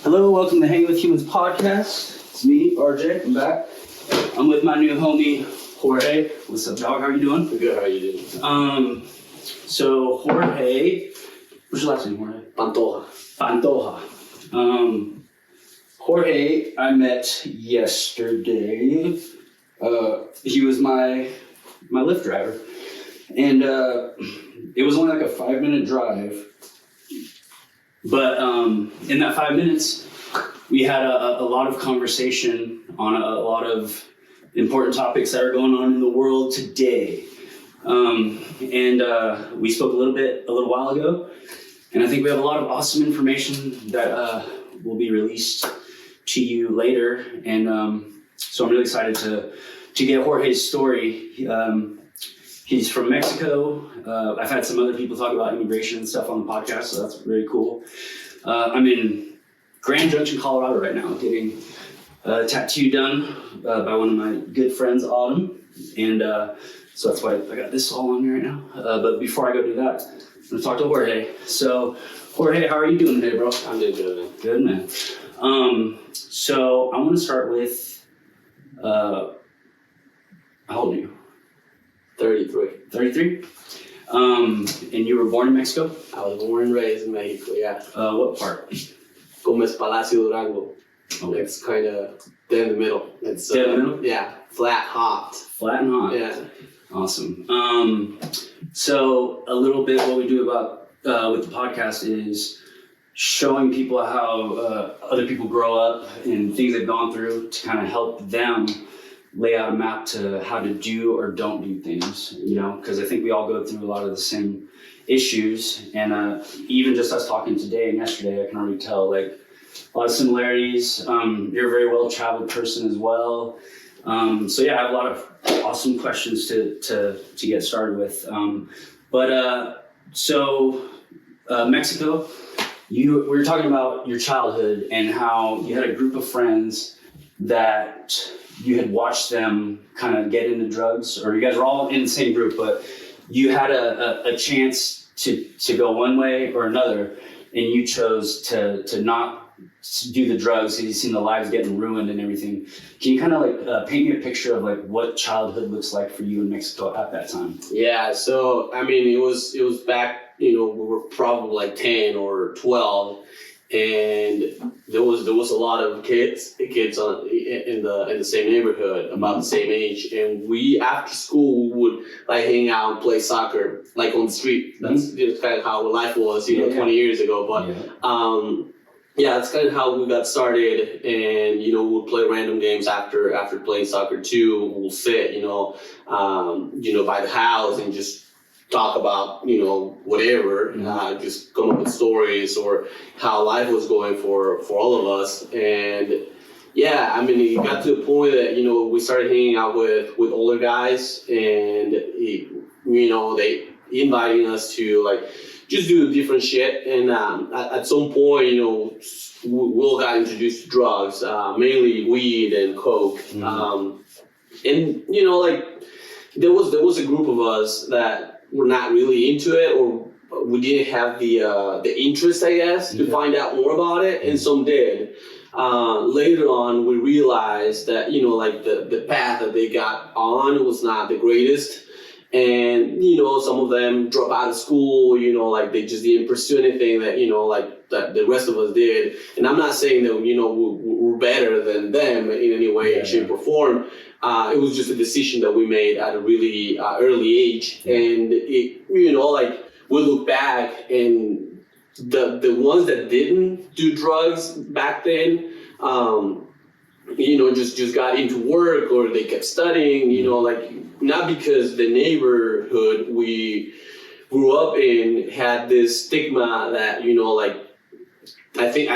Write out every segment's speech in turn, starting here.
Hello, welcome to Hang with Humans podcast. It's me, RJ. I'm back. I'm with my new homie, Jorge. What's up, dog? How are you doing? Good. How are you doing? So Jorge, what's your last name, Jorge? Pantoja. Pantoja. Jorge, I met yesterday. He was my Lyft driver, and it was only like a 5-minute drive. But in that 5 minutes, we had a lot of conversation on a lot of important topics that are going on in the world today. And we spoke a little while ago, and I think we have a lot of awesome information that will be released to you later. And so I'm really excited to get Jorge's story. He's from Mexico. I've had some other people talk about immigration and stuff on the podcast, so that's very cool. I'm in Grand Junction, Colorado right now, getting a tattoo done by one of my good friends, Autumn. And so that's why I got this all on me right now. But before I go do that, I'm gonna talk to Jorge. So Jorge, how are you doing today, bro? I'm doing good, man. Good, man. So I want to start with, how old are you? 33. 33? And you were born in Mexico? I was born and raised in Mexico, yeah. What part? Palacio Durango. Okay. It's kind of dead in the middle. It's Dead in the middle? Yeah, flat, hot. Flat and hot? Yeah. Awesome. So a little bit what we do about with the podcast is showing people how other people grow up and things they've gone through to kind of help them lay out a map to how to do or don't do things, you know, because I think we all go through a lot of the same issues. And even just us talking today and yesterday, I can already tell like a lot of similarities. You're a very well-traveled person as well. So yeah, I have a lot of awesome questions to get started with. So Mexico, we were talking about your childhood and how you had a group of friends that you had watched them kind of get into drugs, or you guys were all in the same group, but you had a chance to go one way or another, and you chose to not do the drugs because you've seen the lives getting ruined and everything. Can you kind of like paint me a picture of like what childhood looks like for you in Mexico at that time? Yeah, so I mean, it was back, we were probably like 10 or 12. And there was a lot of kids in the same neighborhood about the same age, and we after school would like hang out and play soccer like on the street. That's kind of how life was 20 years ago. But that's kind of how we got started. And we'll play random games after playing soccer too. We'll sit by the house and just talk about, whatever, just come up with stories or how life was going for all of us. And yeah, I mean, it got to the point that, we started hanging out with older guys, and, they inviting us to like, just do different shit. And at some point, we all got introduced to drugs, mainly weed and coke. And, like there was a group of us that were not really into it, or we didn't have the interest, I guess, to find out more about it, and some did. Later on, we realized that, like the path that they got on was not the greatest. And, some of them drop out of school, like they just didn't pursue anything that, like that the rest of us did. And I'm not saying that, we're better than them in any way, shape, or form. It was just a decision that we made at a really early age. And it, like we look back, and the ones that didn't do drugs back then, just got into work, or they kept studying, like not because the neighborhood we grew up in had this stigma that, like I think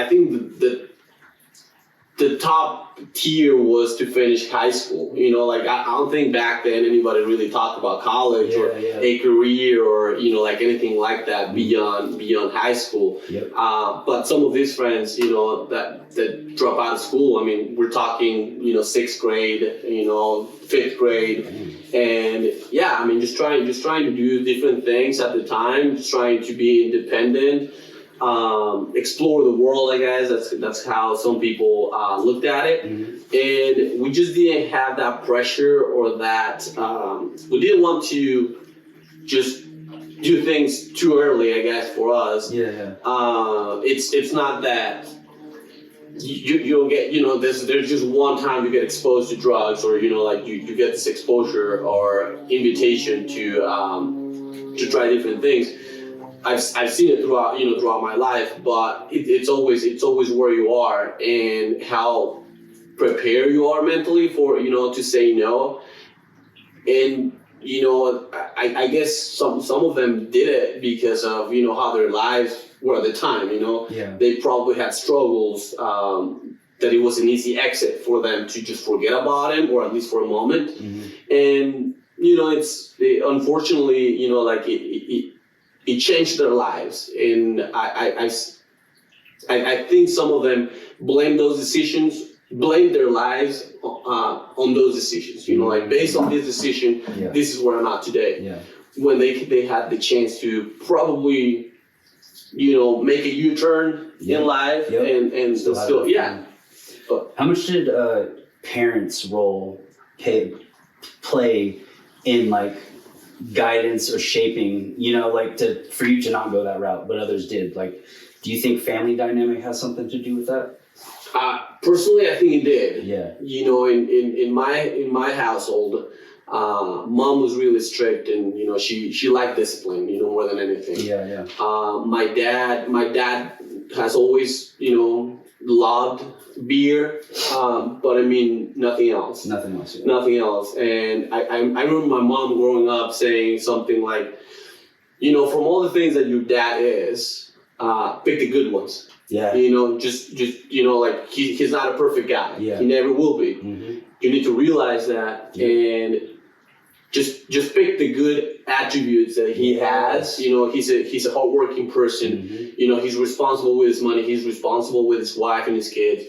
the top tier was to finish high school. Like I don't think back then anybody really talked about college or a career or like anything like that beyond high school. But some of these friends, that drop out of school, I mean, we're talking 6th grade, 5th grade, and just trying to do different things at the time, just trying to be independent. explore the world, I guess. That's how some people looked at it. And we just didn't have that pressure or that, we didn't want to just do things too early, I guess, for us. It's not that you don't get, there's just one time you get exposed to drugs, or, like you get this exposure or invitation to try different things. I've seen it throughout my life, but it's always where you are and how prepared you are mentally for, to say no. And, I guess some of them did it because of, how their lives were at the time, They probably had struggles, that it was an easy exit for them to just forget about him, or at least for a moment. And, unfortunately, like it changed their lives. And I think some of them blame their lives on those decisions, like based on this decision, this is where I'm at today. When they had the chance to probably, make a U-turn in life and still But how much did parents' role play in like guidance or shaping, for you to not go that route, but others did? Like, do you think family dynamic has something to do with that? Personally, I think it did. Yeah. In my household, mom was really strict, and she liked discipline, more than anything. Yeah. My dad has always, loved beer, but I mean nothing else. Nothing else. Yeah. Nothing else. And I remember my mom growing up saying something like, from all the things that your dad is, pick the good ones. Yeah. Just like he's not a perfect guy. Yeah. He never will be. You need to realize that, and just pick the good attributes that he has. He's a hardworking person. He's responsible with his money. He's responsible with his wife and his kids.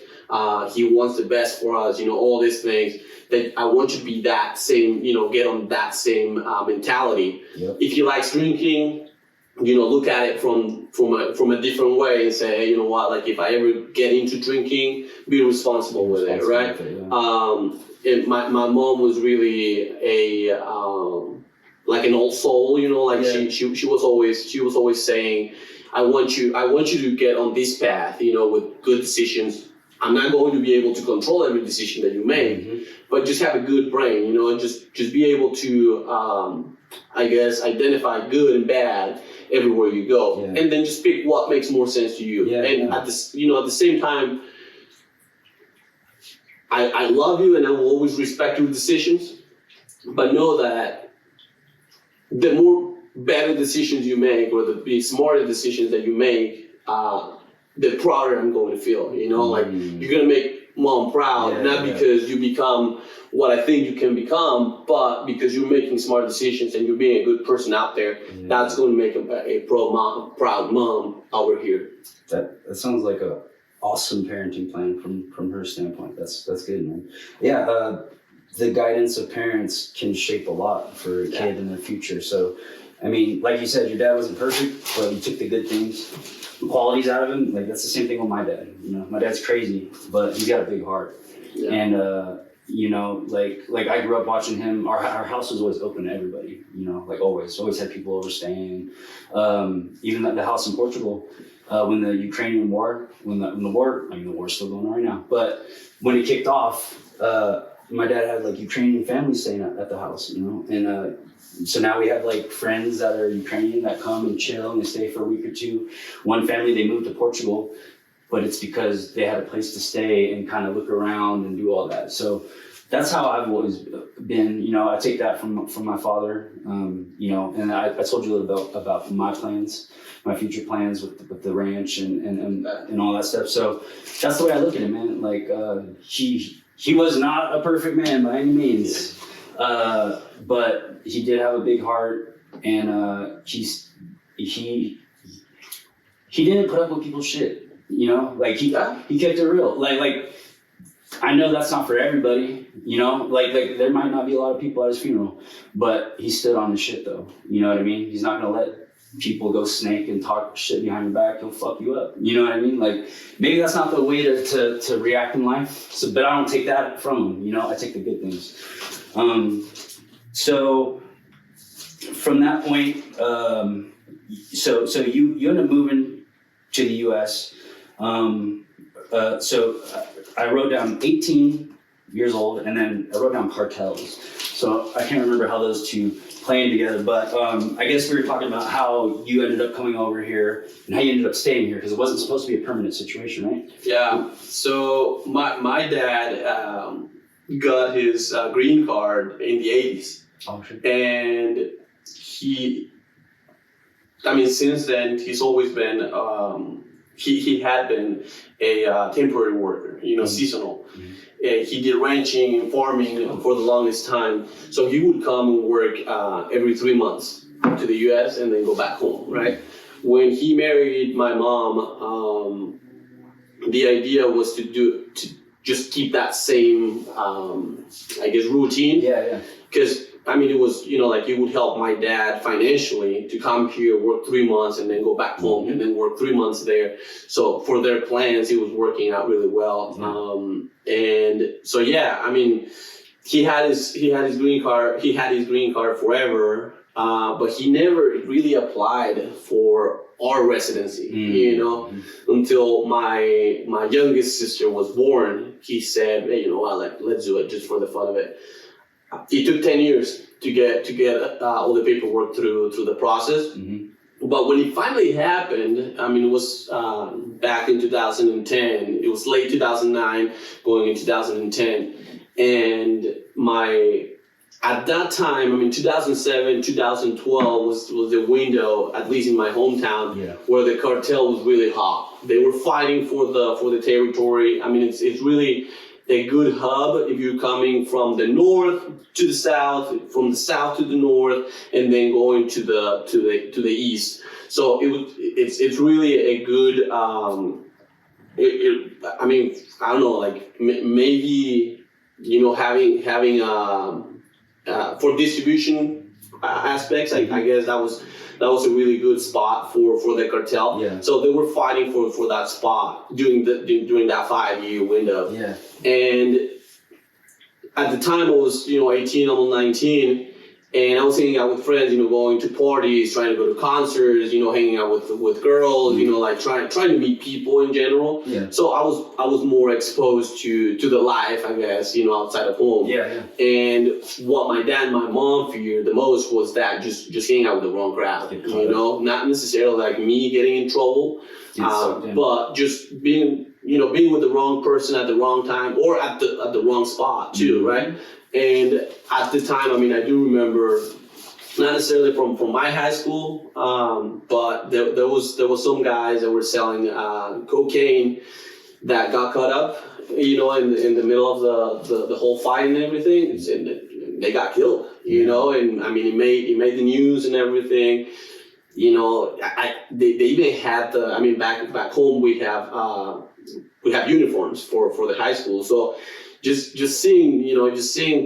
He wants the best for us. All these things that I want you to be that same. Get on that same mentality. Yep. If he likes drinking, look at it from a different way and say, hey, you know what? Like if I ever get into drinking, be responsible with it, right? And my mom was really a like an old soul, like she was always saying, I want you to get on this path, with good decisions. I'm not going to be able to control every decision that you make, but just have a good brain, and just be able to I guess identify good and bad everywhere you go, and then just pick what makes more sense to you. At the same time, I love you and I will always respect your decisions, but know that the more better decisions you make, or the smarter decisions that you make, the prouder I'm going to feel. Like you're gonna make mom proud, not because you become what I think you can become, but because you're making smart decisions and you're being a good person out there. That's going to make a proud mom over here. That sounds like a awesome parenting plan from her standpoint. That's good, man. Yeah, the guidance of parents can shape a lot for a kid in the future. So, I mean, like you said, your dad wasn't perfect, but you took the good things, the qualities out of him. Like that's the same thing with my dad. My dad's crazy, but he's got a big heart. And like I grew up watching him. Our house was always open to everybody. Like always had people over staying. Even at the house in Portugal, when the Ukrainian war, the war's still going on right now, but when it kicked off, my dad had like Ukrainian families staying at the house, and so now we have like friends that are Ukrainian that come and chill and they stay for a week or two. One family, they moved to Portugal, but it's because they had a place to stay and kind of look around and do all that. So that's how I've always been. I take that from my father. And I told you a little bit about my plans, my future plans with the ranch and all that stuff. So that's the way I look at it, man. Like he was not a perfect man by any means, but he did have a big heart, and he didn't put up with people's shit. Like he kept it real. Like I know that's not for everybody, like there might not be a lot of people at his funeral, but he stood on his shit though. You know what I mean? He's not gonna let people go snake and talk shit behind your back, he'll fuck you up. You know what I mean? Like, maybe that's not the way to react in life. So, but I don't take that from him. You know, I take the good things. So from that point, so you end up moving to the U.S. So I wrote down 18 years old, and then I wrote down cartels. So I can't remember how those two playing together, but I guess we were talking about how you ended up coming over here and how you ended up staying here, because it wasn't supposed to be a permanent situation, right? Yeah. So my dad got his green card in the 80s. Oh, sure. And since then, he's always been, he had been a temporary worker, seasonal. Mm-hmm. He did ranching and farming for the longest time. So he would come and work every 3 months to the US and then go back home, right? When he married my mom, the idea was to just keep that same, routine. Yeah. Because it was, it would help my dad financially to come here, work 3 months, and then go back home, and then work 3 months there. So for their plans, it was working out really well. And so, he had his green card. He had his green card forever, but he never really applied for our residency. Until my youngest sister was born. He said, "Hey, let's do it just for the fun of it." It took 10 years to get all the paperwork through the process. Mm-hmm. But when it finally happened, it was back in 2010. It was late 2009, going in 2010. And at that time, 2007, 2012 was the window, at least in my hometown, where the cartel was really hot. They were fighting for the territory. It's really a good hub if you're coming from the north to the south, from the south to the north, and then going to the east. So it's really a good. I don't know, like maybe having for distribution aspects. I guess that was a really good spot for the cartel. Yeah. So they were fighting for that spot during that 5-year window. Yeah. And at the time I was 18, almost 19, and I was hanging out with friends, going to parties, trying to go to concerts, hanging out with girls, like trying to meet people in general. Yeah. So I was more exposed to the life, I guess, outside of home. Yeah. And what my dad and my mom feared the most was that just hanging out with the wrong crowd, not necessarily like me getting in trouble, but just being with the wrong person at the wrong time or at the wrong spot too, mm-hmm. right? And at the time, I do remember, not necessarily from my high school, but there was some guys that were selling cocaine that got caught up, in the middle of the whole fight and everything, and they got killed, and it made the news and everything. They even had back home we have uniforms for the high school, so. Just seeing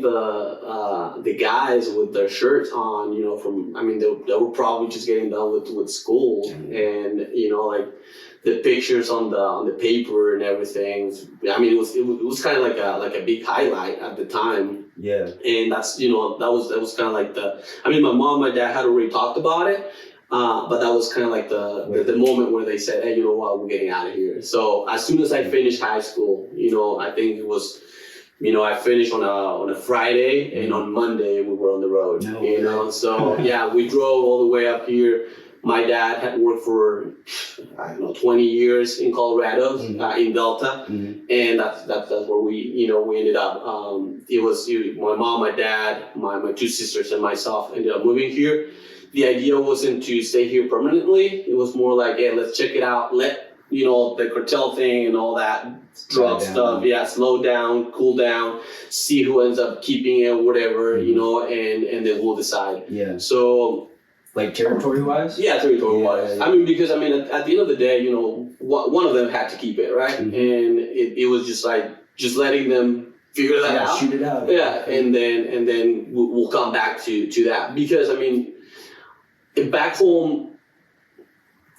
the guys with their shirts on, they were probably just getting done with school, and like the pictures on the paper and everything. It was kind of like a big highlight at the time. Yeah. And that's that was kind of like my mom and my dad had already talked about it. But that was kind of like the moment where they said, hey, you know what, we're getting out of here. So as soon as I finished high school, I think it was. I finished on a Friday, and on Monday we were on the road. So yeah, we drove all the way up here. My dad had worked for 20 years in Colorado, mm-hmm. In Delta, mm-hmm. and that's where we ended up. It was my mom, my dad, my two sisters, and myself ended up moving here. The idea wasn't to stay here permanently. It was more like, hey, let's check it out. The cartel thing and all that drug stuff, slow down, cool down, see who ends up keeping it, whatever, mm-hmm. and then we'll decide. Yeah. So, like territory-wise? Yeah, territory-wise. Yeah. Because at the end of the day, one of them had to keep it, right? Mm-hmm. And it was just like letting them figure that out. Shoot it out. Yeah, and then we'll come back to that, because back home,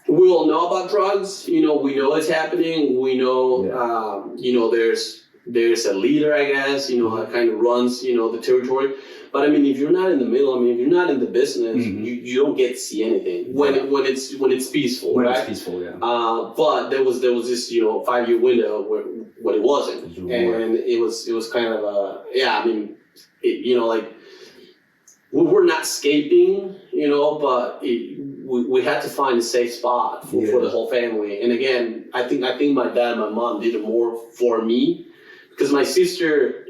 we all know about drugs. You know, we know it's happening. We know, you know, there's a leader, I guess, you know, that kind of runs, you know, the territory. But I mean, if you're not in the middle, I mean, if you're not in the business, you don't get to see anything when it's peaceful, when right? it's peaceful, yeah. But there was this, you know, 5-year window where it wasn't, and it was kind of I mean, you know, like we're not escaping, you know, but we had to find a safe spot for the whole family. And again, I think my dad and my mom did it more for me, because my sister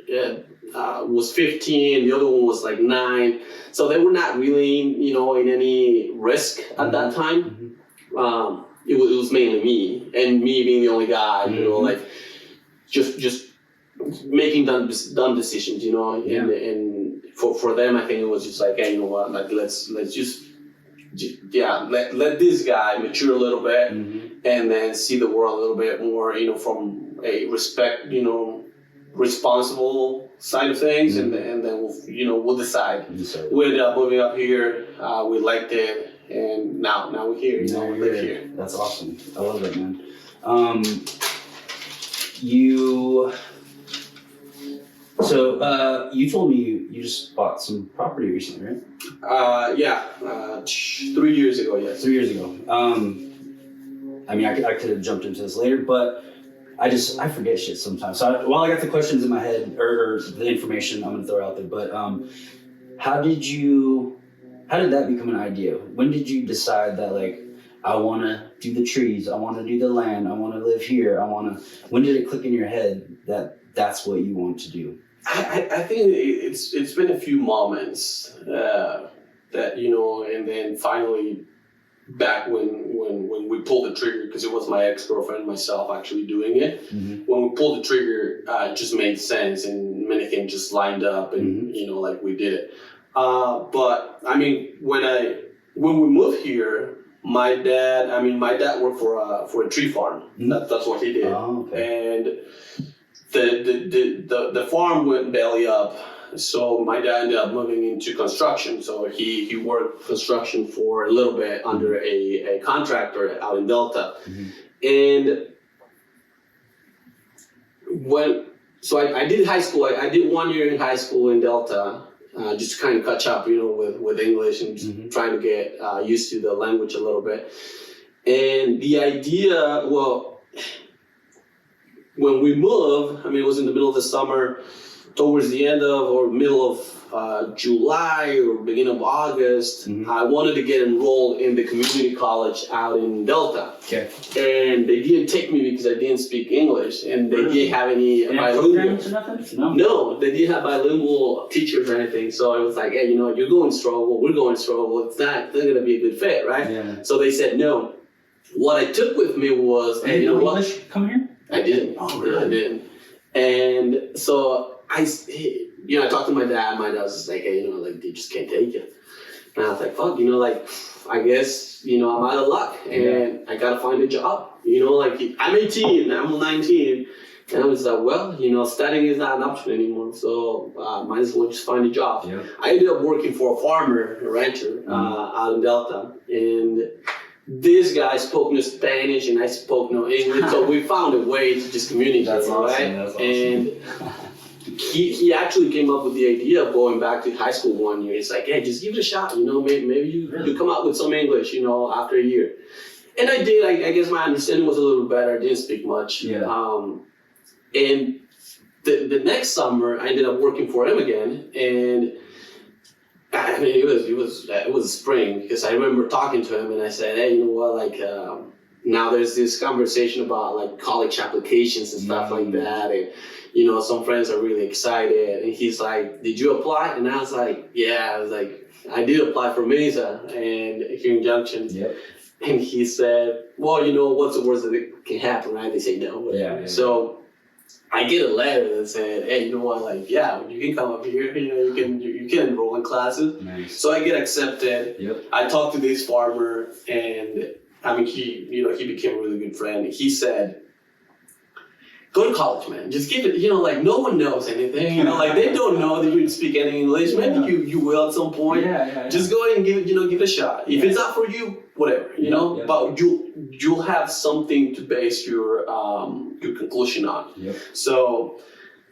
was 15, the other one was like 9, so they were not really, you know, in any risk at that time. It was mainly me, and me being the only guy, you know, like just making dumb decisions, you know, and for them, I think it was just like, hey, you know what, like let's just let this guy mature a little bit, and then see the world a little bit more, you know, from a respect, you know, responsible side of things, and then we'll decide. We ended up moving up here. We liked it, and now we're here. You know, we live here. That's awesome. I love it, man. You told me you just bought some property recently, right? 3 years ago. Yes. 3 years ago. I mean, I could have jumped into this later, but I forget shit sometimes. So while I got the questions in my head, or the information I'm gonna throw out there, but how did that become an idea? When did you decide that, like, I want to do the trees, I want to do the land, I want to live here, when did it click in your head that that's what you want to do? I think it's been a few moments that, you know, and then finally back when we pulled the trigger, because it was my ex-girlfriend and myself actually doing it. When we pulled the trigger, it just made sense, and many things just lined up, and you know, like we did it. But I mean, when we moved here, my dad worked for a tree farm. That's what he did. Oh, okay. And the farm went belly up. So my dad ended up moving into construction. So he worked construction for a little bit under a contractor out in Delta. And I did high school. I did 1 year in high school in Delta, just to kind of catch up, you know, with English, and just trying to get used to the language a little bit. And the idea, when we moved, I mean, it was in the middle of the summer, towards the end of or middle of July or beginning of August, I wanted to get enrolled in the community college out in Delta. Okay. And they didn't take me because I didn't speak English, and they didn't have any bilingual. No, they didn't have bilingual teachers or anything. So I was like, hey, you know, you're going to struggle, we're going to struggle. It's not going to be a good fit, right? Yeah. So they said no. What I took with me was, you know what? English come here? I didn't. Oh, really? I didn't. And so I talked to my dad. My dad was just like, hey, you know, like, they just can't take it. And I was like, fuck, you know, like, I guess, you know, I'm out of luck, and I gotta find a job. You know, like, I'm 18, I'm 19, and I was like, well, you know, studying is not an option anymore, so might as well just find a job. Yeah. I ended up working for a farmer, a rancher, out in Delta, and this guy spoke no Spanish and I spoke no English, so we found a way to just communicate. That's awesome. Right? That's awesome. And he actually came up with the idea of going back to high school 1 year. It's like, hey, just give it a shot. You know, maybe you come out with some English, you know, after a year. And I did. I guess my understanding was a little better. I didn't speak much. Yeah. And the next summer, I ended up working for him again, and I mean, it was spring, because I remember talking to him and I said, hey, you know what, like, now there's this conversation about like college applications and stuff like that, and you know, some friends are really excited, and he's like, did you apply? And I was like, yeah. I was like, I did apply for Mesa and here in Junction. Yep. And he said, well, you know, what's the worst that can happen, right? They say no. Yeah. So I get a letter that said, hey, you know what, like, yeah, you can come up here, you know, you can enroll in classes. Nice. So I get accepted. Yep. I talked to this farmer, and I mean, he became a really good friend. He said, go to college, man. Just give it, like no one knows anything, like they don't know that you speak any English. Maybe you will at some point. Just go ahead and give it a shot. If it's not for you, whatever, but you'll have something to base your conclusion on. So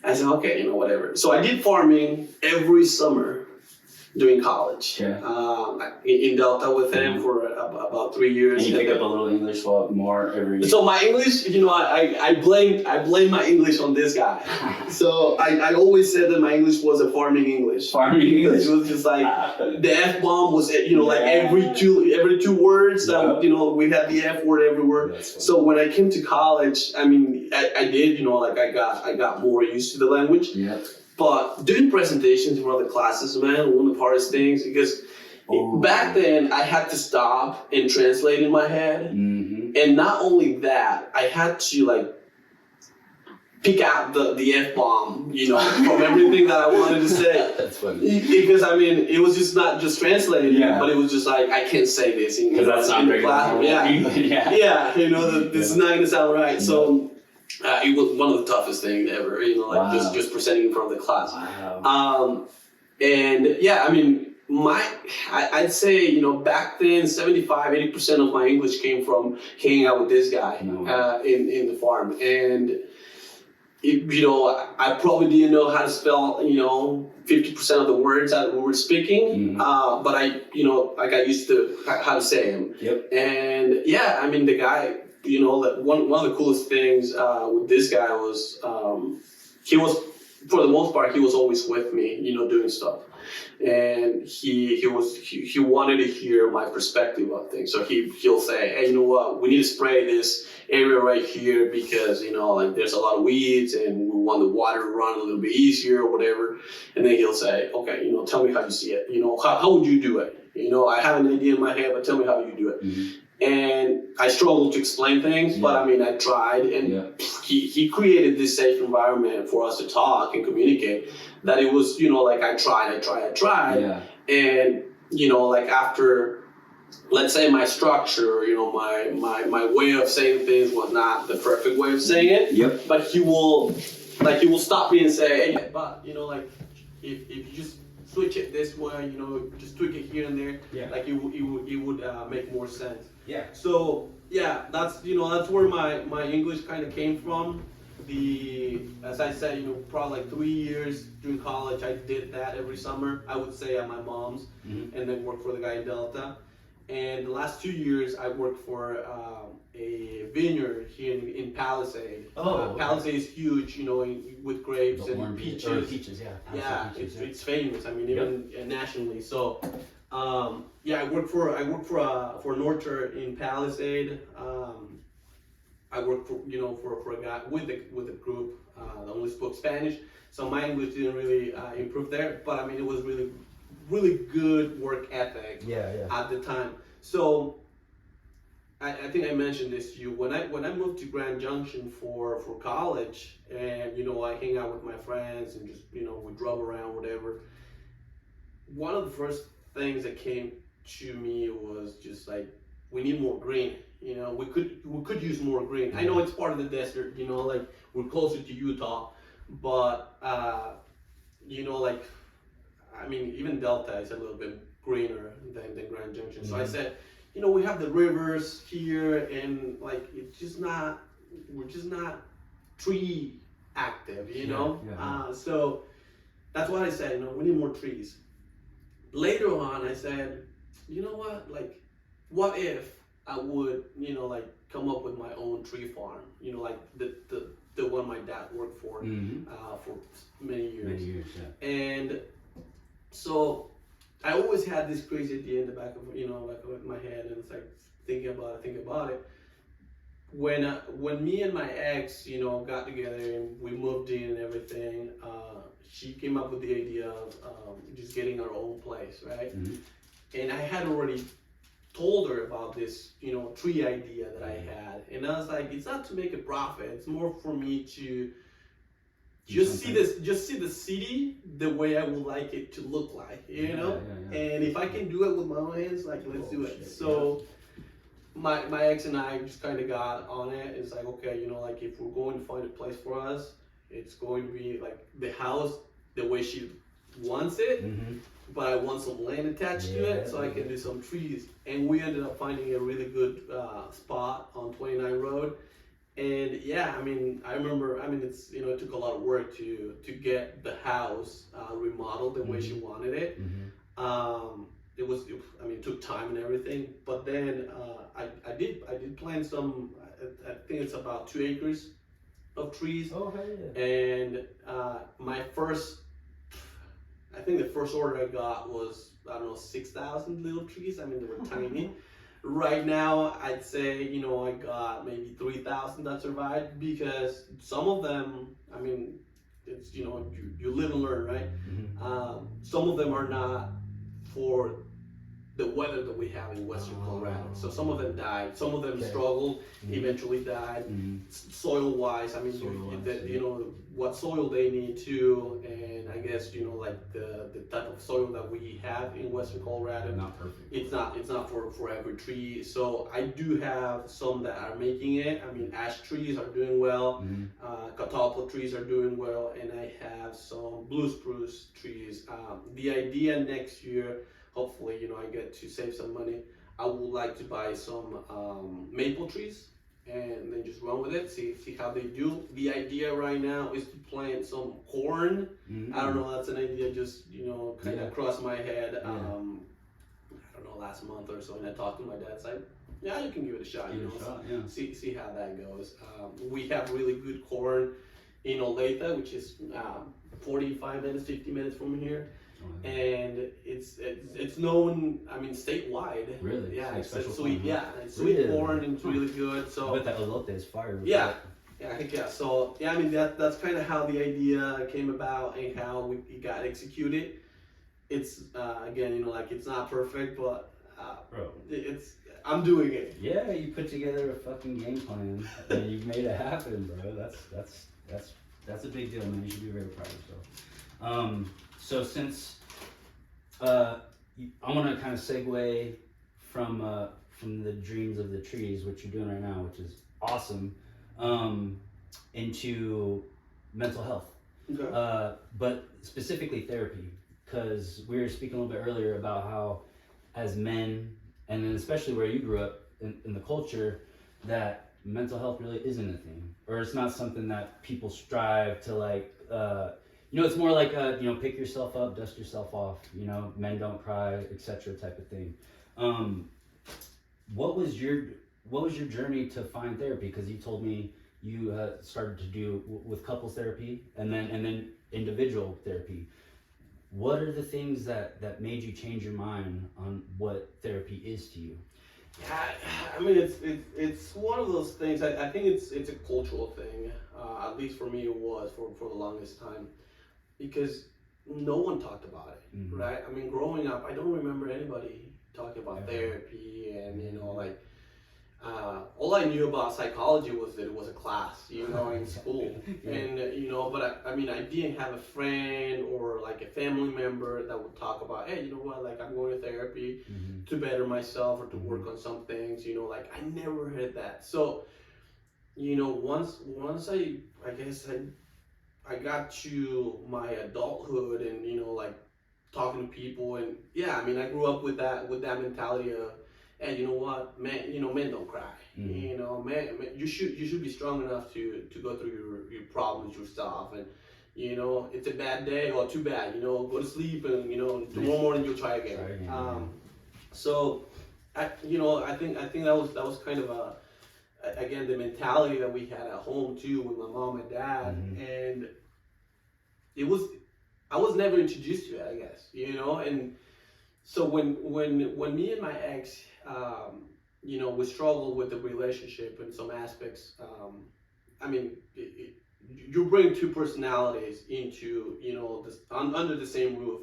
I said, okay, whatever. So I did farming every summer during college. In Delta with him for about 3 years. And you pick up a little English more every year. So my English, I blame my English on this guy. So I always said that my English was a farming English. Farming English. It was just like the F-bomb was, like every two words that, we had the F word everywhere. So when I came to college, I mean, I did, like I got more used to the language. But doing presentations in one of the classes, man, one of the hardest things, because back then I had to stop and translate in my head. And not only that, I had to pick out the F-bomb, from everything that I wanted to say. That's funny. Because I mean, it was just not just translating, but it was just like, I can't say this in the classroom. This is not gonna sound right. So it was one of the toughest things ever, just presenting in front of the class. And yeah, I mean, I'd say, back then, 75-80% of my English came from hanging out with this guy in the farm. And, I probably didn't know how to spell, 50% of the words that we were speaking, but I got used to how to say them. And yeah, I mean, the guy, one of the coolest things with this guy was he was, for the most part, he was always with me, doing stuff. And he wanted to hear my perspective on things. So he'll say, hey, you know what, we need to spray this area right here because, there's a lot of weeds and we want the water to run a little bit easier or whatever. And then he'll say, okay, tell me how you see it. How would you do it? I have an idea in my head, but tell me how you do it. And I struggled to explain things, but I mean, I tried, and he created this safe environment for us to talk and communicate. That it was, I tried, and after, let's say my structure, my way of saying things was not the perfect way of saying it. But he will stop me and say, hey, but if you just switch it this way, just tweak it here and there, it would make more sense. So yeah, that's where my English kind of came from. As I said, probably 3 years during college, I did that every summer. I would say at my mom's, and then work for the guy in Delta. And the last 2 years, I worked for a vineyard here in Palisade. Palisade is huge, with grapes and peaches. It's famous. I mean, even nationally. So. I worked for an orchard in Palisade. I worked for a guy with a group that only spoke Spanish, so my English didn't really improve there. But I mean, it was really good work ethic at the time. So I think I mentioned this to you when I moved to Grand Junction for college, and I hang out with my friends and just we drove around, whatever. One of the first things that came to me was just like, we need more green. We could use more green. I know it's part of the desert. We're closer to Utah, but I mean, even Delta is a little bit greener than Grand Junction. So I said, we have the rivers here, and we're just not tree active. So that's what I said. We need more trees. Later on, I said, you know what? What if I would, come up with my own tree farm? The one my dad worked for many years. And so I always had this crazy idea in the back of my head, and it's like thinking about it. When me and my ex, got together and we moved in and everything, she came up with the idea of just getting our own place, right? And I had already told her about this, tree idea that I had, and I was like, it's not to make a profit. It's more for me to just see the city the way I would like it to look like, And if I can do it with my own hands, let's do it. So my ex and I just kind of got on it. It's like, okay, you know, like if we're going to find a place for us, it's going to be like the house the way she wants it, but I want some land attached to it so I can do some trees. And we ended up finding a really good spot on 29 Road. And yeah, I mean, I remember, I mean, it's, you know, it took a lot of work to get the house remodeled the way she wanted it. It was, I mean, it took time and everything, but then I did plant some, I think it's about 2 acres of trees. Oh, yeah. And my first, I think the first order I got was, I don't know, 6,000 little trees. I mean, they were tiny. Right now, I'd say, you know, I got maybe 3,000 that survived, because some of them, I mean, it's, you know, you live and learn, right? Some of them are not for the weather that we have in Western Colorado. So some of them died, some of them struggled, eventually died. Soil-wise, I mean, you know, what soil they need to, and I guess, you know, like the type of soil that we have in Western Colorado. Not perfect. It's not for every tree. So I do have some that are making it. I mean, ash trees are doing well, catalpa trees are doing well, and I have some blue spruce trees. The idea next year, hopefully, you know, I get to save some money. I would like to buy some maple trees and then just run with it, see how they do. The idea right now is to plant some corn. I don't know, that's an idea just, you know, kind of crossed my head. I don't know, last month or so, and I talked to my dad, said, yeah, you can give it a shot, you know, see how that goes. We have really good corn in Olathe, which is 45 minutes, 50 minutes from here. And it's known, I mean, statewide. Really? Yeah, it's it's sweet. Yeah, it's sweet corn, and it's really good. So I bet that elote is fire. Yeah, heck yeah. So yeah, I mean that's kind of how the idea came about and how it got executed. It's again, you know, like it's not perfect, but bro, I'm doing it. Yeah, you put together a fucking game plan and you made it happen, bro. That's a big deal, man. You should be very proud of yourself. So since I want to kind of segue from the dreams of the trees, which you're doing right now, which is awesome, into mental health. Okay. But specifically therapy, because we were speaking a little bit earlier about how as men, and then especially where you grew up in the culture, that mental health really isn't a thing, or it's not something that people strive to like, you know, it's more like a, you know, pick yourself up, dust yourself off, you know, men don't cry, etc. type of thing. What was your journey to find therapy? Because you told me you started to do with couples therapy and then individual therapy. What are the things that made you change your mind on what therapy is to you? I mean, it's one of those things. I think it's a cultural thing. At least for me, it was for the longest time, because no one talked about it, right? I mean, growing up, I don't remember anybody talking about therapy, and you know, like all I knew about psychology was that it was a class, you know, in school, and you know, but I mean, I didn't have a friend or like a family member that would talk about, hey, you know what, like I'm going to therapy to better myself or to work on some things, you know, like I never heard that. So, you know, once I guess I got to my adulthood and, you know, like talking to people, and yeah, I mean, I grew up with that mentality of, hey, you know what, man, you know, men don't cry. You know, man, you should be strong enough to go through your problems yourself, and you know, it's a bad day or too bad, you know, go to sleep, and you know, tomorrow morning you'll try again. So, I think that was kind of again the mentality that we had at home too with my mom and dad, and I was never introduced to it, I guess, you know. And so when me and my ex, you know, we struggled with the relationship in some aspects. I mean, you bring two personalities into, you know, this under the same roof.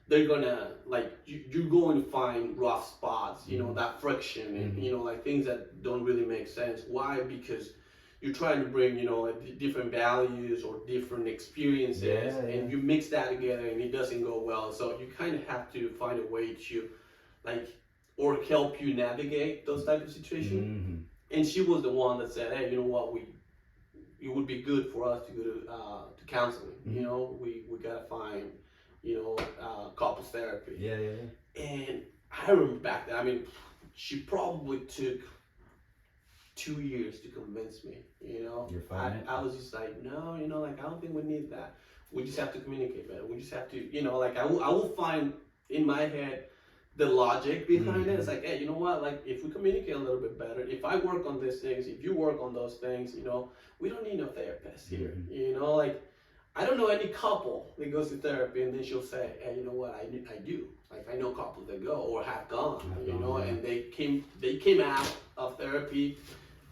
They're gonna, like, you're going to find rough spots, you know, that friction, and you know, like things that don't really make sense. Why? Because you're trying to bring, you know, different values or different experiences, and you mix that together, and it doesn't go well. So you kind of have to find a way to, like, or help you navigate those type of situations. Mm-hmm. And she was the one that said, hey, you know what, it would be good for us to go to counseling. Mm-hmm. You know, we gotta find, couples therapy. Yeah. And I remember back then, I mean, she probably took 2 years to convince me, you know. You're fine. I was just like, no, I don't think we need that. We just have to communicate better. We just have to, like I will find in my head the logic behind it. It's like, hey, you know what? Like, if we communicate a little bit better, if I work on these things, if you work on those things, we don't need no therapist here. Like, I don't know any couple that goes to therapy and then she'll say, hey, you know what? I do. Like, I know couples that go or have gone, and they came out of therapy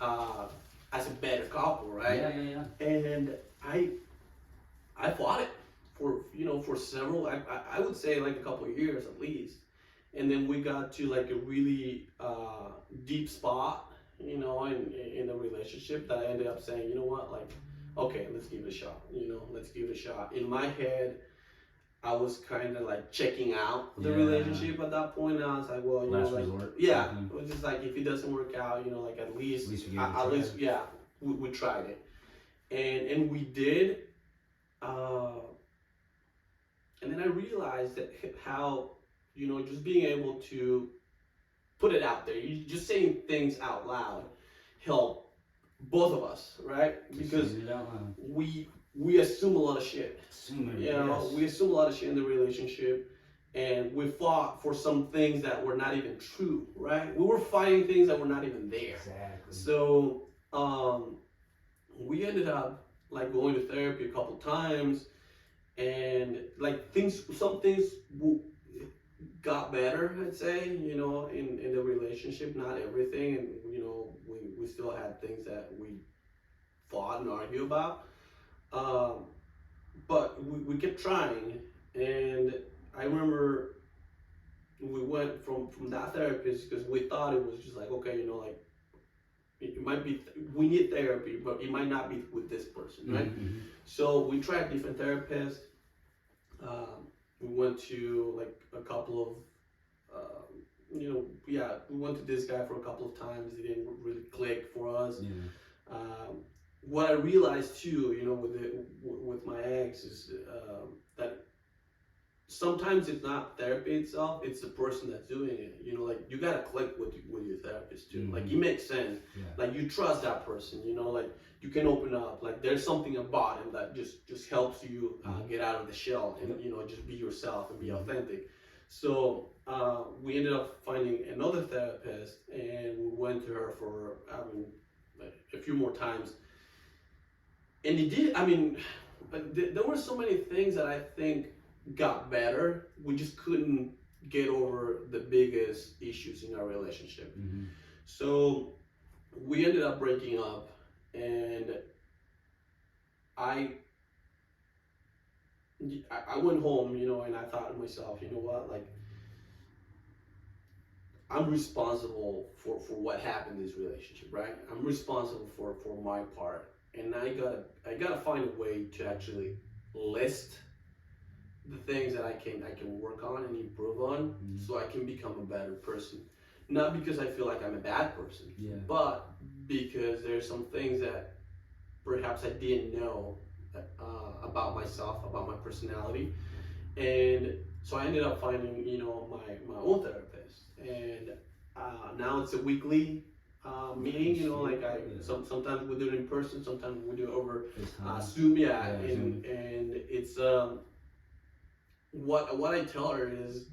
as a better couple, right? Yeah. And I fought it for several, I would say like a couple of years at least. And then we got to like a really deep spot, in the relationship that I ended up saying, you know what, like, okay, let's give it a shot, let's give it a shot. In my head, I was kind of like checking out the relationship at that point. And I was like, well, last resort. Yeah, it was just like, if it doesn't work out, like at least we tried it. And we did. And then I realized that how, just being able to put it out there, you just saying things out loud help both of us, right? Because we assume a lot of shit. We assume a lot of shit in the relationship, and we fought for some things that were not even true, right? We were fighting things that were not even there. Exactly. So we ended up like going to therapy a couple times, and like some things got better, I'd say, in the relationship, not everything, and we still had things that we fought and argued about, but we kept trying. And I remember we went from that therapist because we thought it was just like, okay, like it might be we need therapy, but it might not be with this person, right? So we tried different therapists. We went to like a couple of we went to this guy for a couple of times. It didn't really click for us. What I realized too, with my ex is that sometimes it's not therapy itself, it's the person that's doing it. Like you gotta click with your therapist too. Like it makes sense. Like you trust that person, like you can open up. Like there's something about him that just helps you get out of the shell and just be yourself and be authentic. So we ended up finding another therapist, and we went to her for a few more times. And it did. There were so many things that I think got better. We just couldn't get over the biggest issues in our relationship. So we ended up breaking up, and I went home, and I thought to myself, you know what, like, I'm responsible for what happened in this relationship, right? I'm responsible for my part, and I gotta find a way to actually list the things that I can work on and improve on, so I can become a better person. Not because I feel like I'm a bad person, but because there's some things that perhaps I didn't know about myself, about my personality. And so I ended up finding, my own therapist. And now it's a weekly meeting, like sometimes we do it in person, sometimes we do it over Zoom, and it's what I tell her is,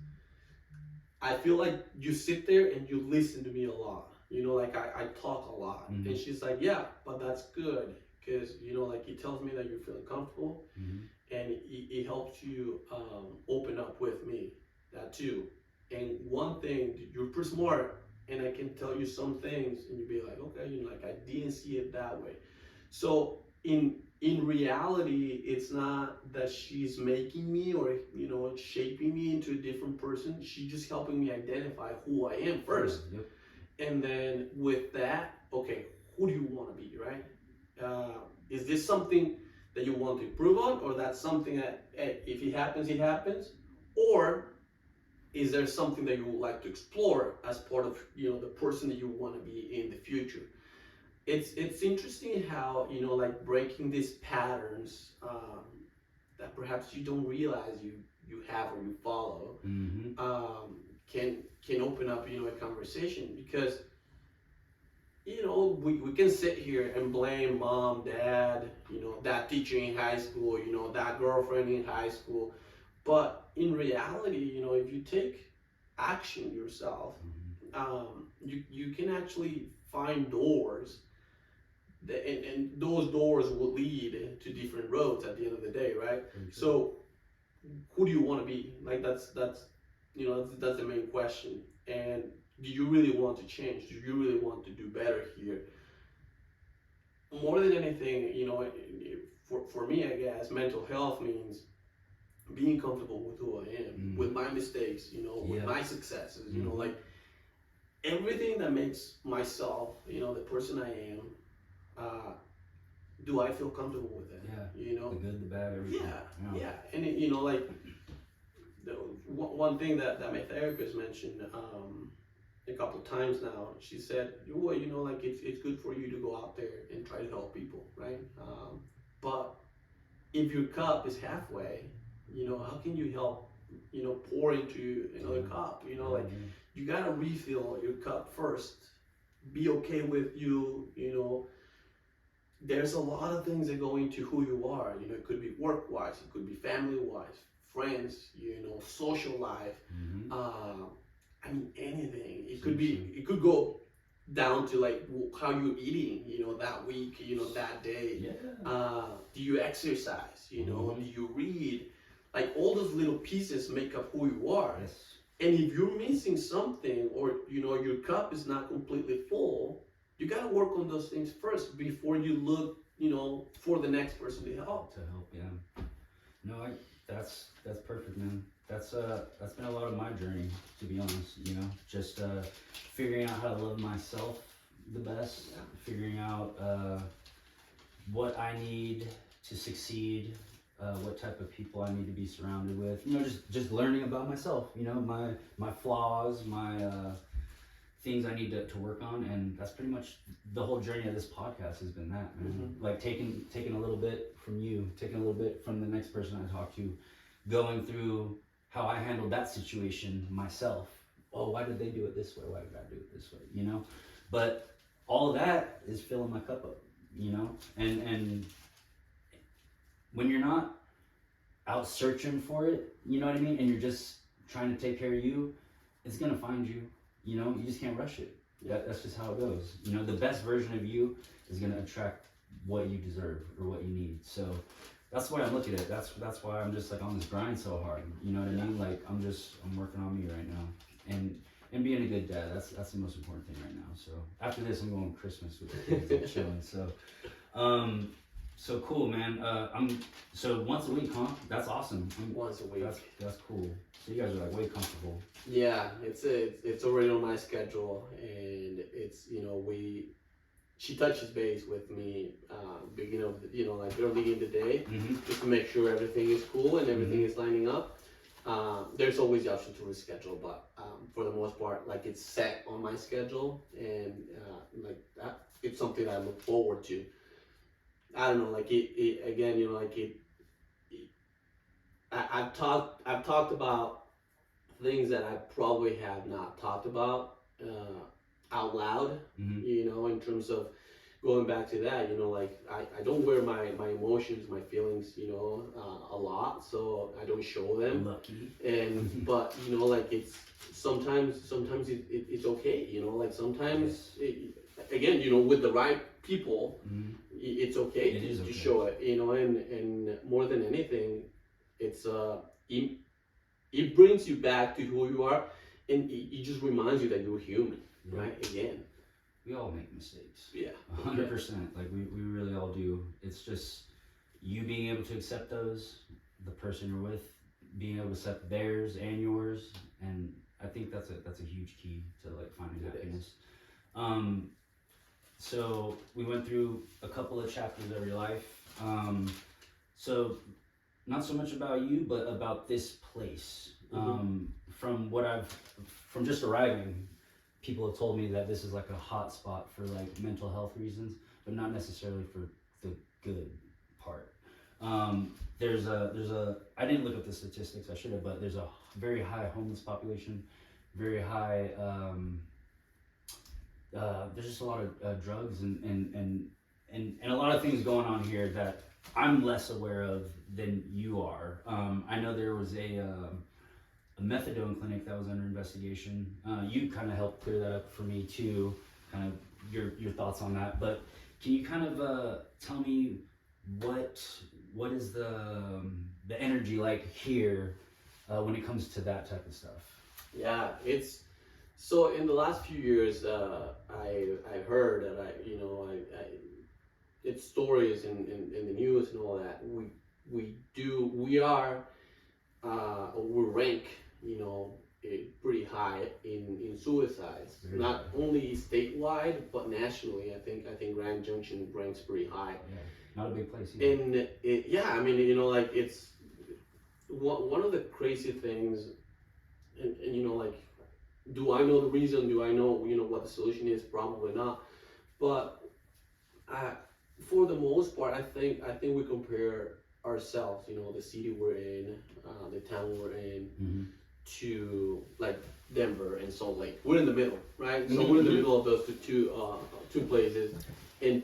I feel like you sit there and you listen to me a lot, like I talk a lot. And she's like, yeah, but that's good, because like it tells me that you're feeling comfortable, and it helps you open up with me, that too. And one thing, you're pretty smart, and I can tell you some things and you'd be like, okay, like I didn't see it that way. So in reality, it's not that she's making me or shaping me into a different person. She's just helping me identify who I am first. And then with that, okay, who do you want to be, right? Is this something that you want to improve on, or that's something that, hey, if it happens, it happens? Or is there something that you would like to explore as part of, you know, the person that you want to be in the future? It's interesting how, you know, like breaking these patterns that perhaps you don't realize you have or you follow can open up, you know, a conversation, because you know, we can sit here and blame mom, dad, you know, that teacher in high school, you know, that girlfriend in high school. But in reality, you know, if you take action yourself, you can actually find doors that, and those doors will lead to different roads at the end of the day, right? So who do you want to be? Like that's you know, that's the main question. And do you really want to change? Do you really want to do better here? More than anything, you know, for me, I guess mental health means being comfortable with who I am, with my mistakes, you know, with my successes, you know, like everything that makes myself, you know, the person I am. Do I feel comfortable with that? Yeah. You know, the good, the bad, everything. Yeah. And it, you know, like one thing that my therapist mentioned a couple of times now, she said, well, you know, like it's good for you to go out there and try to help people, right? But if your cup is halfway, you know, how can you help, you know, pour into another cup? You know, like you gotta refill your cup first. Be okay with you know. There's a lot of things that go into who you are. You know, it could be work-wise, it could be family-wise, friends, you know, social life. I mean, anything. It could be. It could go down to like how you're eating. You know, that week. You know, that day. Do you exercise? You know, do you read? Like all those little pieces make up who you are. And if you're missing something, or you know, your cup is not completely full, you gotta work on those things first before you look, you know, for the next person to help. Yeah. No, that's perfect, man. That's been a lot of my journey, to be honest. You know, just figuring out how to love myself the best, figuring out what I need to succeed, what type of people I need to be surrounded with. You know, just learning about myself. You know, my flaws, my things I need to work on, and that's pretty much the whole journey of this podcast has been that, man. Like taking a little bit from you, taking a little bit from the next person I talk to, going through how I handled that situation myself. Oh, why did they do it this way? Why did I do it this way? You know, but all of that is filling my cup up, you know, and when you're not out searching for it, you know what I mean, and you're just trying to take care of you, it's gonna find you. You know, you just can't rush it. That's just how it goes. You know, the best version of you is gonna attract what you deserve or what you need. So that's the way I'm looking at it. That's why I'm just like on this grind so hard. You know what I mean? Like I'm working on me right now, and being a good dad. That's the most important thing right now. So after this, I'm going Christmas with the kids and chilling. So cool, man. So once a week, huh? That's awesome. Once a week. That's cool. So you guys are like way comfortable. Yeah, it's already on my schedule, and it's, you know, she touches base with me beginning of the, you know, like early in the day, just to make sure everything is cool and everything is lining up. There's always the option to reschedule, but for the most part, like it's set on my schedule, and like that, it's something I look forward to. I don't know, like it again, you know, like I've talked about things that I probably have not talked about out loud, you know, in terms of going back to that, you know, like I don't wear my emotions, my feelings, you know, a lot, so I don't show them. Lucky. And but you know, like it's sometimes it's okay, you know, like sometimes again, you know, with the right people, it's okay to show it, you know, and more than anything, it's it brings you back to who you are, and it just reminds you that you're human, right? Again. We all make mistakes. Yeah. 100%. Like we really all do. It's just you being able to accept those, the person you're with being able to accept theirs and yours, and I think that's a huge key to like finding happiness. So we went through a couple of chapters of your life. So not so much about you, but about this place. From just arriving, people have told me that this is like a hot spot for like mental health reasons, but not necessarily for the good part. There's a I didn't look up the statistics, I should have, but there's a very high homeless population, very high there's just a lot of drugs and a lot of things going on here that I'm less aware of than you are. I know there was a methadone clinic that was under investigation. You kind of helped clear that up for me too, kind of your thoughts on that. But can you kind of tell me what is the energy like here when it comes to that type of stuff? Yeah, it's so in the last few years, I heard that it's stories in the news and all that. We rank pretty high in suicides, Very not high. only statewide but nationally. I think Grand Junction ranks pretty high. Yeah, not a big place either. And it's one of the crazy things, and do I know the reason? Do I know what the solution is? Probably not. But for the most part, I think we compare ourselves, the city we're in, the town we're in, to like Denver and Salt Lake. We're in the middle, right? So we're in the middle of those two places, and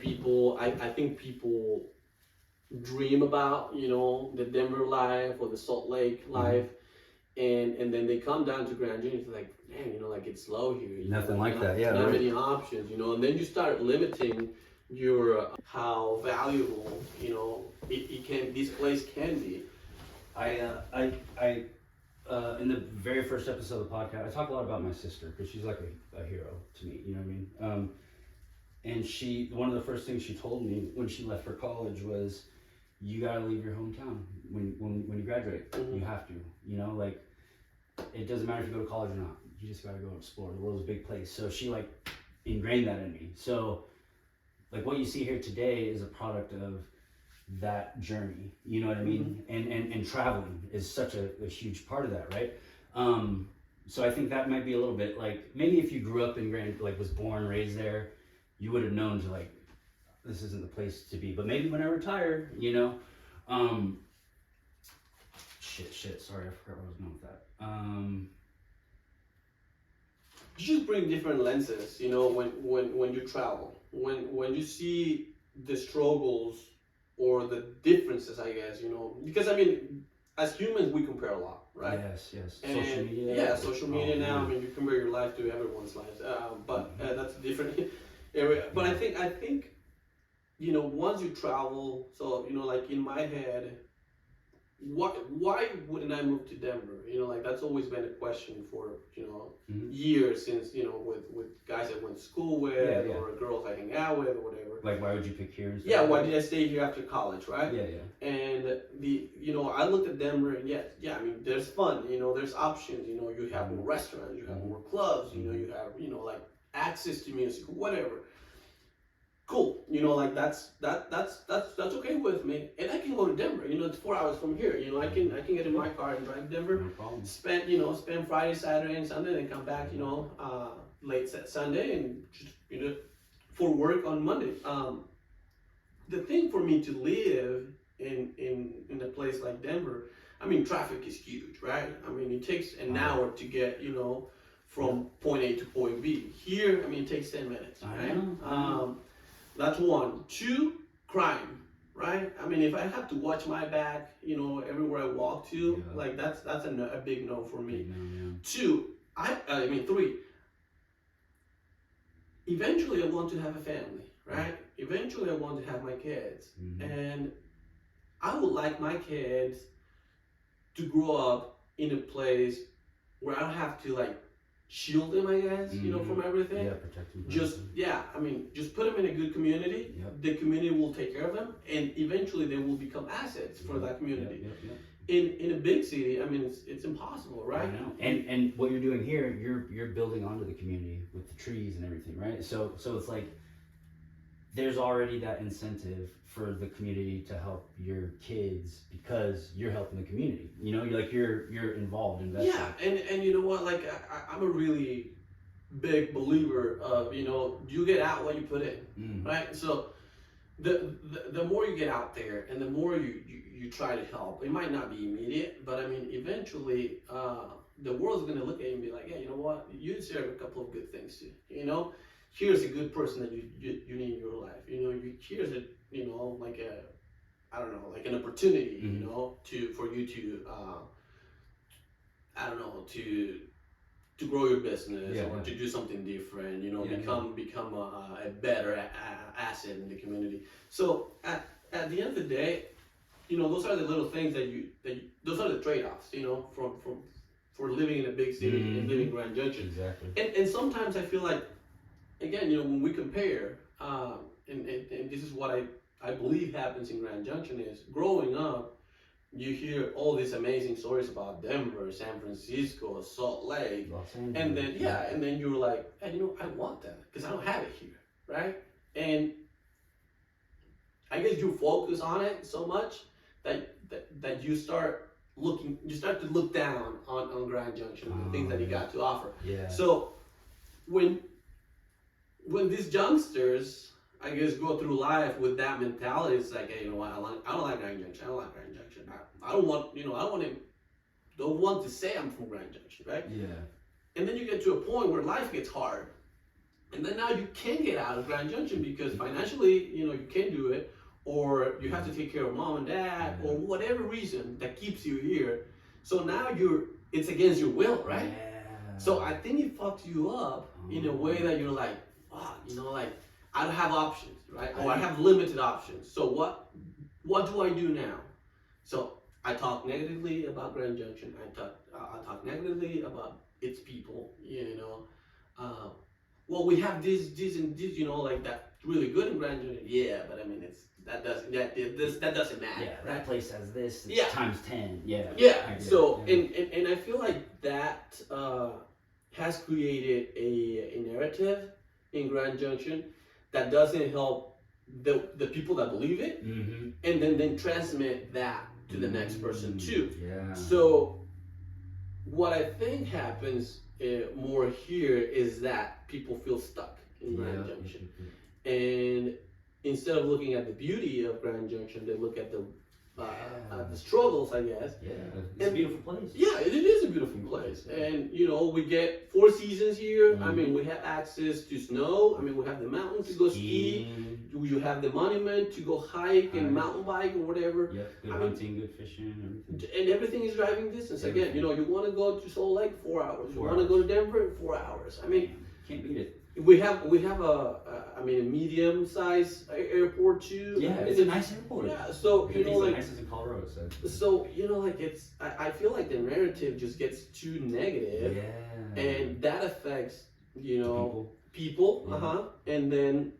I think people dream about the Denver life or the Salt Lake life. And then they come down to Grand Junction, it's like, man, like it's slow here. Nothing like that, yeah. Not many options, and then you start limiting your how valuable, this place can be. I in the very first episode of the podcast, I talk a lot about my sister because she's like a hero to me. You know what I mean? And one of the first things she told me when she left for college was, you gotta leave your hometown when you graduate. You have to. Like, it doesn't matter if you go to college or not. You just gotta go explore. The world's a big place. So she like ingrained that in me. So like what you see here today is a product of that journey. You know what I mean? And traveling is such a huge part of that, right? So I think that might be a little bit like, maybe if you grew up in was born, raised there, you would have known to like, this isn't the place to be. But maybe when I retire, shit, sorry, I forgot where I was going with that. You just bring different lenses, when you travel. When you see the struggles or the differences, I guess, because as humans we compare a lot, right? Yes. And social media. Yeah, social media now. You compare your life to everyone's life, but that's a different area. But I think once you travel, so like in my head, why wouldn't I move to Denver? That's always been a question for years, since with guys I went to school with, or girls I hang out with, or whatever. Like, why would you pick here? Yeah, why did I stay here after college, right? Yeah. And I looked at Denver, and there's fun, there's options, you have more restaurants, you have more clubs, you have like access to music, whatever. Cool, that's okay with me, and I can go to Denver. It's 4 hours from here. I can get in my car and drive to Denver. No problem. Spend Friday, Saturday, and Sunday, then come back. Late Sunday, and just for work on Monday. The thing for me to live in a place like Denver, traffic is huge, right? It takes an hour to get from point A to point B. Here, it takes 10 minutes, right? That's one. Two, crime, right? If I have to watch my back, everywhere I walk to, that's a big no for me. Two, three, eventually I want to have a family, right? Eventually I want to have my kids. And I would like my kids to grow up in a place where I don't have to shield them, I guess, from everything. Yeah, protect them. Just put them in a good community. The community will take care of them, and eventually they will become assets for that community. In a big city, it's impossible, right? I know. And what you're doing here, you're building onto the community with the trees and everything, right? So it's like, there's already that incentive for the community to help your kids because you're helping the community. You know, you're involved, invested. Yeah, and you know what? Like I'm a really big believer of, you know, you get out what you put in, right? So the more you get out there and the more you try to help, it might not be immediate, but I mean, eventually, the world's gonna look at you and be like, yeah, you know what? You deserve a couple of good things too. You know, here's a good person that you need in your life. You know, here's a, you know, like a, I don't know, like an opportunity, you know, for you to, I don't know, to grow your business or to do something different, you know, become a better asset in the community. So at the end of the day, you know, those are the little things those are the trade-offs, you know, for living in a big city and living in Grand Junction. Exactly. And sometimes I feel like, again, you know, when we compare, and this is what I believe happens in Grand Junction is growing up, you hear all these amazing stories about Denver, San Francisco, Salt Lake, and then and then you're like, hey, you know, I want that because I don't have it here, right? And I guess you focus on it so much that you start to look down on Grand Junction, the things that you got to offer. Yeah. So when these youngsters, I guess, go through life with that mentality, it's like, hey, you know what, I don't like Grand Junction. I don't like Grand Junction. I don't want, you know, don't want to say I'm from Grand Junction, right? Yeah. And then you get to a point where life gets hard. And then now you can't get out of Grand Junction because financially, you know, you can't do it, or you have to take care of mom and dad, or whatever reason that keeps you here. So now it's against your will, right? Yeah. So I think it fucks you up in a way that you're like, fuck, you know, like, I don't have options, right? Or I have limited options. So what do I do now? So I talk negatively about Grand Junction. I talk negatively about its people, you know. Well, we have this, and this, you know, like that's really good in Grand Junction. Yeah, but I mean, that doesn't matter. Yeah, that place has this. It's Yeah. times 10. Yeah. Yeah. So and I feel like that has created a narrative in Grand Junction that doesn't help the people that believe it, and then transmit that to the next person too. Yeah. So what I think happens more here is that people feel stuck in Grand Junction, and instead of looking at the beauty of Grand Junction, they look at the struggles, I guess. Yeah, it's a beautiful place. Yeah, it is a beautiful place. And, you know, we get 4 seasons here. I mean, we have access to snow. I mean, we have the mountains to go ski. You have the monument to go hike and mountain bike or whatever. Yep, good hunting, good fishing, everything. And everything is driving distance. Again, you know, you want to go to Salt Lake, 4 hours. You want to go to Denver, 4 hours. I mean, can't beat it. We have a medium-sized airport too. Yeah, it's a nice airport. Yeah, so you know, like, the nicest in Colorado. So you know, like I feel like the narrative just gets too negative. Yeah. And that affects, you know, people. And then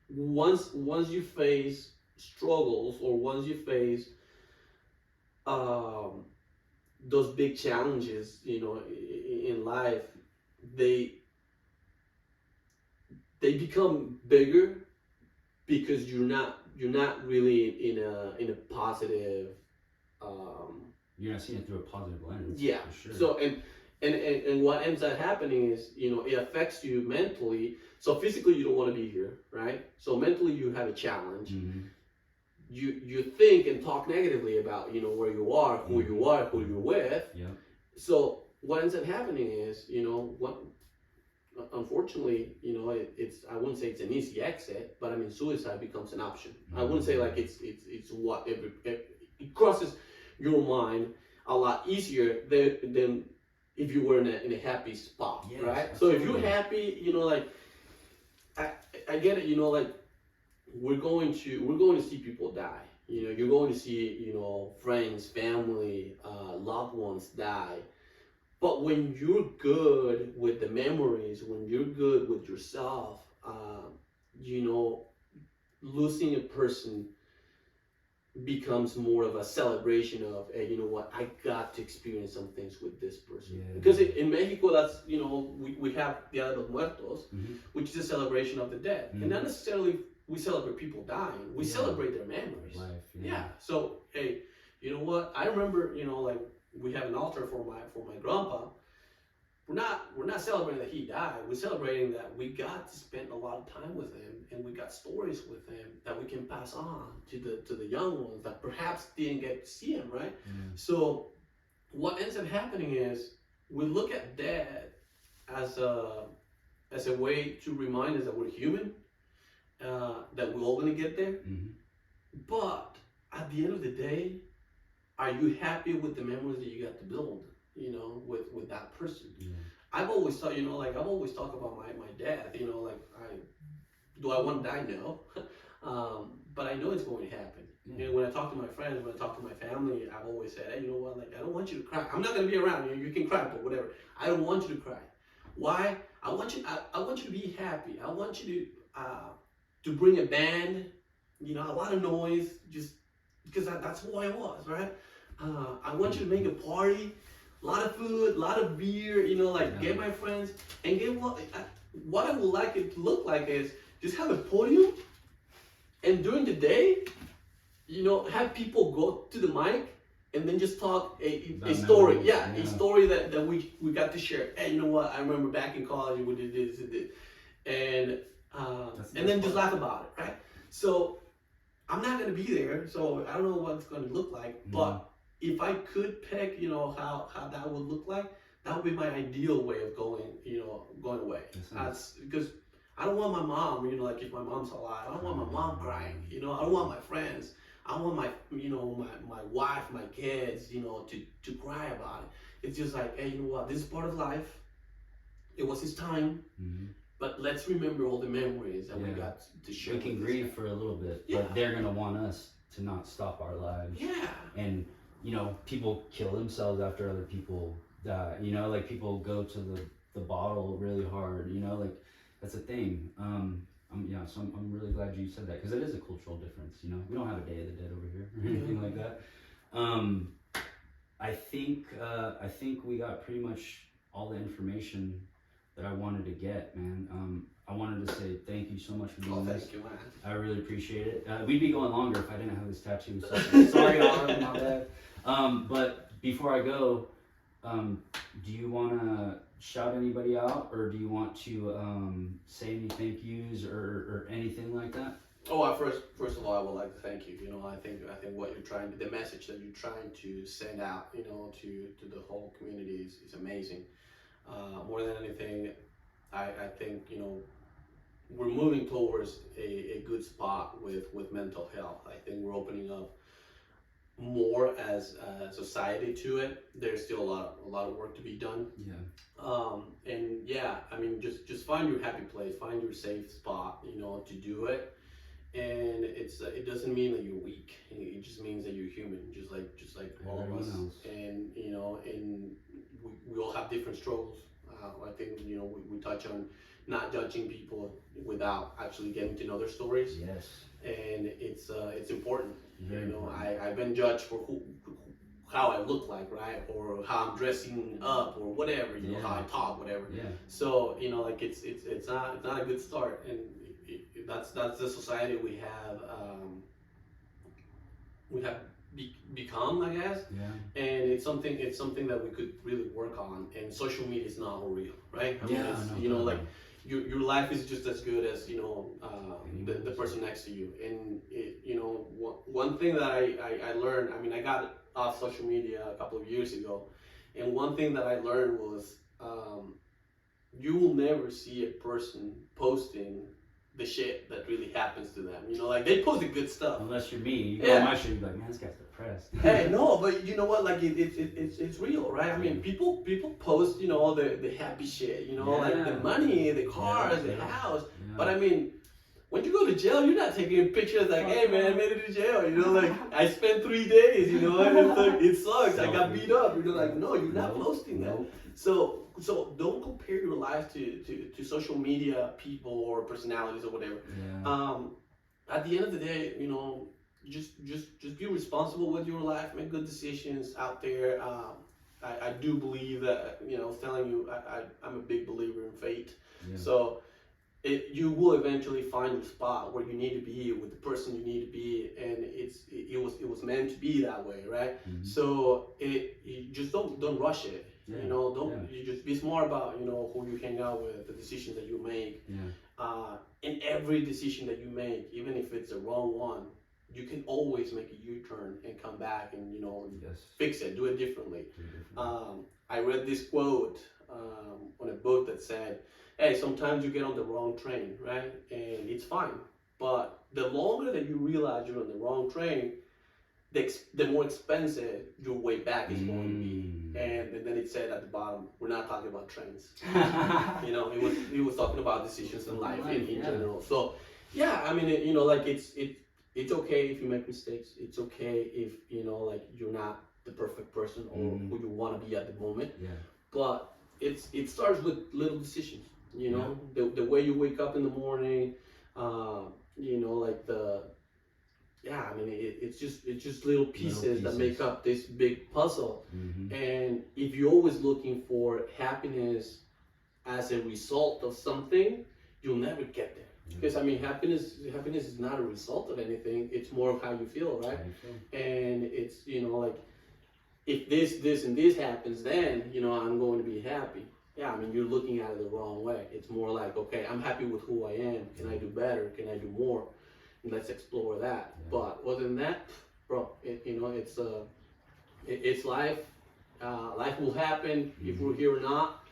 once you face struggles, or once you face those big challenges, you know, in life, they become bigger because you're not really in a positive. You're not seeing it through a positive lens. Yeah. For sure. So and what ends up happening is, you know, it affects you mentally. So physically you don't want to be here, right? So mentally you have a challenge. You think and talk negatively about, you know, where you are, who you are, who you're with. Yeah. So what ends up happening is, you know, unfortunately, you know, it's I wouldn't say it's an easy exit, but I mean, suicide becomes an option. I wouldn't say like it's what it crosses your mind a lot easier than if you were in a happy spot, right? Absolutely. So if you're happy, you know, like I get it, you know, like we're going to see people die. You know, you're going to see, you know, friends, family, loved ones die. But when you're good with the memories, when you're good with yourself, you know, losing a person becomes more of a celebration of, hey, you know what, I got to experience some things with this person. Yeah. Because in Mexico, that's, we have Dia de los Muertos, Mm-hmm. which is a celebration of the dead. Mm-hmm. And not necessarily we celebrate people dying, we celebrate their memories. Life, Yeah. So, hey, you know what, I remember, like we have an altar for my grandpa. We're not celebrating that he died. We're celebrating that we got to spend a lot of time with him, and we got stories with him that we can pass on to the young ones that perhaps didn't get to see him, right? Mm-hmm. So what ends up happening is we look at death as a way to remind us that we're human, that we're all gonna get there. Mm-hmm. But at the end of the day, are you happy with the memories that you got to build? With that person. Yeah. I've always thought, I've always talked about my dad, do I want to die? No. But I know it's going to happen. Yeah. And when I talk to my friends, when I talk to my family, I've always said, hey, you know what, I don't want you to cry. I'm not going to be around you. You can cry, but whatever. I don't want you to cry. Why? I want you to be happy. I want you to bring a band, a lot of noise, just because that's who I was, right? I want you to make a party, a lot of food, a lot of beer, get my friends, and get what I would like it to look like is just have a podium, and during the day, have people go to the mic and then just talk a story. A story that we got to share. Hey, you know what? I remember back in college we did this and this, and then just laugh about it, right? So I'm not gonna be there, so I don't know what it's gonna look like, but if I could pick, how that would look like, that would be my ideal way of going away. That's because I don't want my mom, if my mom's alive, I don't want my mom crying, I don't want my friends, I want my, my wife, my kids, to cry about it. It's just like, hey, you know what, this is part of life. It was his time, but let's remember all the memories that we got to share. We can grieve for a little bit, but they're gonna want us to not stop our lives. Yeah. And people kill themselves after other people die. Like people go to the bottle really hard. Like that's a thing. So I'm really glad you said that because it is a cultural difference. We don't have a Day of the Dead over here or anything like that. I think we got pretty much all the information that I wanted to get, man. I wanted to say thank you so much for doing this. Thank you, man. I really appreciate it. We'd be going longer if I didn't have this tattoo. So sorry, Oliver, my bad. But before I go, do you want to shout anybody out, or do you want to say any thank yous or anything like that? Oh, first of all, I would like to thank you. I think what you're trying, the message that you're trying to send out, to the whole community is amazing. More than anything, I think we're moving towards a good spot with mental health. I think we're opening up more as a society to it. There's still a lot of work to be done. Just find your happy place, find your safe spot, to do it. And it doesn't mean that you're weak. It just means that you're human, just like all of us. And and we all have different struggles. I think we touch on not judging people without actually getting to know their stories. Yes. And it's important. Important. I've been judged for how I look like, right, or how I'm dressing up, or whatever. How I talk, whatever. Yeah. So it's not a good start, and that's the society we have become, I guess. Yeah. And it's something that we could really work on. And social media is not all real, right? I mean, your life is just as good as the person next to you. And one thing that I learned, I mean, I got off social media a couple of years ago, and one thing that I learned was you will never see a person posting the shit that really happens to them. They post the good stuff. Unless you're me, you go on my shit, you're like, man, this guy's depressed. Hey, no, but you know what? It's real, right? I mean, people post, the happy shit, like the money, the cars, the house. Yeah. But I mean, when you go to jail, you're not taking pictures like, hey man, I made it to jail. I spent 3 days. And it's like, it sucks. I got beat up. No, you're not posting that. So don't compare your life to social media people or personalities or whatever. Yeah. At the end of the day, just be responsible with your life. Make good decisions out there. I do believe that, you know, I was telling you, I'm a big believer in fate. Yeah. So you will eventually find your spot where you need to be with the person you need to be, and it was meant to be that way, right? Mhm. So you just don't rush it. Yeah. You know, you just be smart about, you know, who you hang out with, the decisions that you make. Yeah. In every decision that you make, even if it's the wrong one, you can always make a U-turn and come back and, you know, Yes. fix it, do it differently. Do it differently. I read this quote on a book that said, hey, sometimes you get on the wrong train, right? And it's fine. But the longer that you realize you're on the wrong train, the more expensive your way back is going to be. And then it said at the bottom, we're not talking about trains. You know, he was talking about decisions in life in general. So, yeah, I mean, you know, like it's okay if you make mistakes. It's okay if, you know, like you're not the perfect person or who you want to be at the moment. Yeah. But it starts with little decisions. You know, the way you wake up in the morning. You know, like I mean, it's just little pieces that make up this big puzzle. Mm-hmm. And if you're always looking for happiness as a result of something, you'll never get there. Because I mean, happiness is not a result of anything. It's more of how you feel, right? And it's, you know, like if this and this happens, then, you know, I'm going to be happy. Yeah, I mean, you're looking at it the wrong way. It's more like, okay, I'm happy with who I am. Can I do better? Can I do more? And let's explore that. Yeah. But other than that, bro, you know, it's life. Life will happen if we're here or not.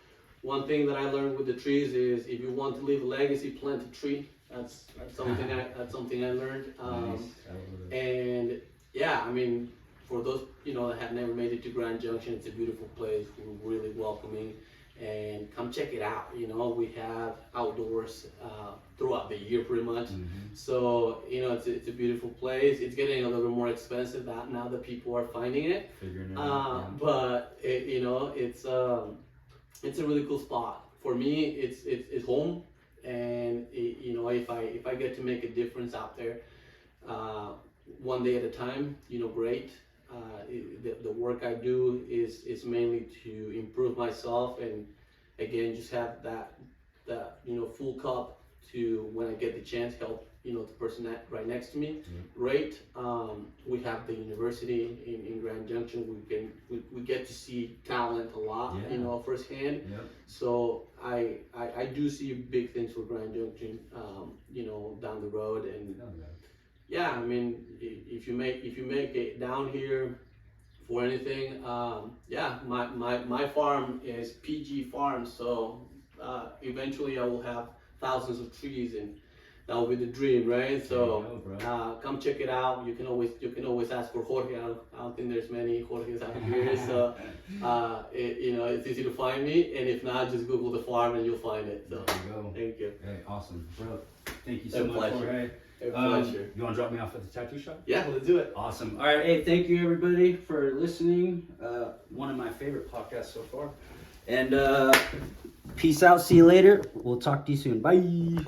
One thing that I learned with the trees is if you want to leave a legacy, plant a tree. That's something I learned. Nice. And yeah, I mean, for those, you know, that have never made it to Grand Junction, it's a beautiful place. We're really welcoming, and come check it out. You know, we have outdoors throughout the year pretty much. Mm-hmm. So, you know, it's a beautiful place. It's getting a little bit more expensive now that people are finding it. Figuring it out. But you know, it's a really cool spot. For me, it's home, and you know, if I get to make a difference out there, one day at a time, you know, great. The work I do is mainly to improve myself, and again, just have that you know, full cup to when I get the chance help, you know, the person right next to me. Great. We have the university in Grand Junction. We get to see talent a lot, you know, firsthand. So I do see big things for Grand Junction, you know, down the road. And yeah, I mean, if you make it down here for anything, yeah, my farm is PG Farm, so eventually I will have thousands of trees, and that will be the dream, right? So come check it out. You can always ask for Jorge. I don't think there's many Jorges out here, so you know, it's easy to find me. And if not, just Google the farm and you'll find it. So there you go. thank you. Hey, awesome, bro. Thank you so much, Jorge. A pleasure. You want to drop me off at the tattoo shop? Yeah, let's do it. Awesome. All right. Hey, thank you everybody for listening. One of my favorite podcasts so far. And peace out. See you later. We'll talk to you soon. Bye.